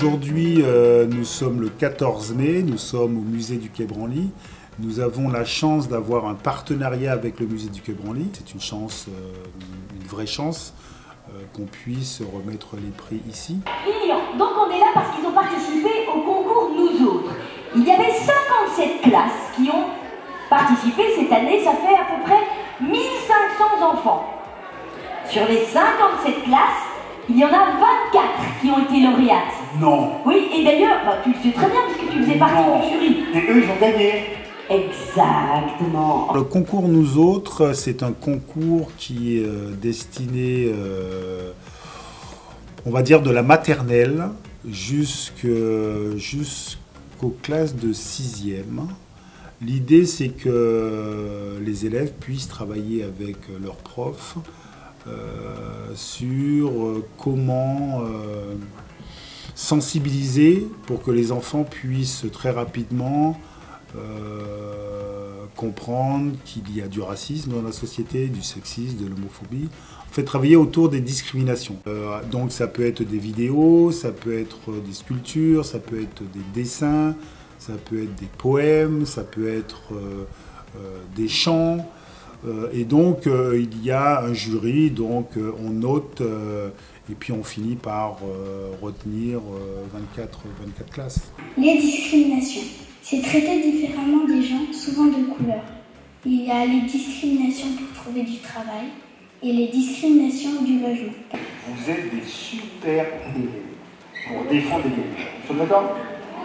Aujourd'hui, nous sommes le 14 mai, nous sommes au musée du Quai Branly. Nous avons la chance d'avoir un partenariat avec le musée du Quai Branly. C'est une chance, une vraie chance, qu'on puisse remettre les prix ici. Donc on est là parce qu'ils ont participé au concours Nous Autres. Il y avait 57 classes qui ont participé cette année, ça fait à peu près 1500 enfants. Sur les 57 classes, il y en a 24 qui ont été lauréates. Non. Oui, et d'ailleurs, tu le sais très bien parce que tu faisais partie du jury. Et eux, ils ont gagné. Exactement. Le concours Nous Autres, c'est un concours qui est destiné, on va dire, de la maternelle jusqu'aux classes de 6e. L'idée, c'est que les élèves puissent travailler avec leurs profs sur comment sensibiliser pour que les enfants puissent très rapidement comprendre qu'il y a du racisme dans la société, du sexisme, de l'homophobie. En fait, travailler autour des discriminations. Donc ça peut être des vidéos, ça peut être des sculptures, ça peut être des dessins, ça peut être des poèmes, ça peut être des chants. Et donc il y a un jury, donc on note et puis on finit par retenir 24 classes. Les discriminations. C'est traiter différemment des gens, souvent de couleur. Il y a les discriminations pour trouver du travail et les discriminations du logement. Vous êtes des super élèves pour défendre les élèves. Vous sommes d'accord?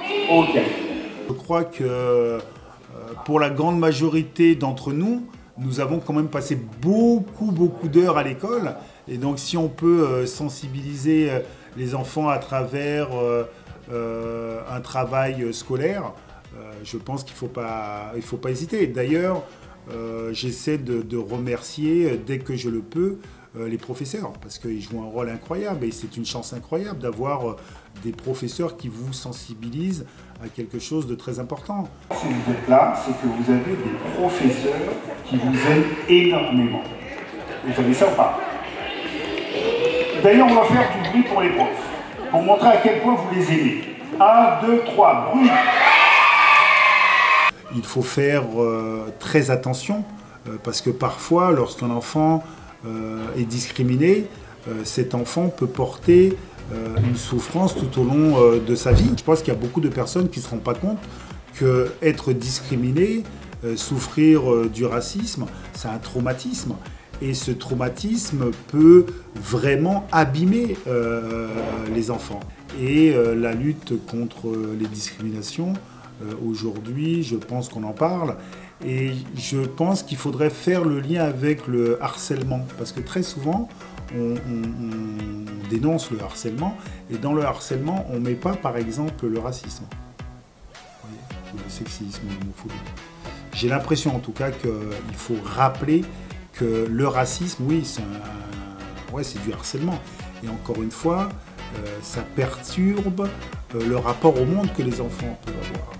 Oui. Ok. Je crois que pour la grande majorité d'entre nous, nous avons quand même passé beaucoup d'heures à l'école. Et donc si on peut sensibiliser les enfants à travers un travail scolaire, je pense qu'il faut pas hésiter. D'ailleurs, j'essaie de remercier dès que je le peux les professeurs parce qu'ils jouent un rôle incroyable et c'est une chance incroyable d'avoir des professeurs qui vous sensibilisent à quelque chose de très important. Si vous êtes là, c'est que vous avez des professeurs qui vous aiment énormément. Vous savez ça ou pas? D'ailleurs, on va faire du bruit pour les profs, pour montrer à quel point vous les aimez. 1, 2, 3, bruit. Il faut faire très attention parce que parfois, lorsqu'un enfant est discriminé, cet enfant peut porter une souffrance tout au long de sa vie. Je pense qu'il y a beaucoup de personnes qui ne se rendent pas compte qu'être discriminé, souffrir du racisme, c'est un traumatisme. Et ce traumatisme peut vraiment abîmer les enfants. Et la lutte contre les discriminations, aujourd'hui, je pense qu'on en parle. Et je pense qu'il faudrait faire le lien avec le harcèlement. Parce que très souvent, on dénonce le harcèlement. Et dans le harcèlement, on ne met pas, par exemple, le racisme. Vous voyez, ou le sexisme, l'homophobie. J'ai l'impression, en tout cas, qu'il faut rappeler que le racisme, oui, c'est du harcèlement. Et encore une fois, ça perturbe le rapport au monde que les enfants peuvent avoir.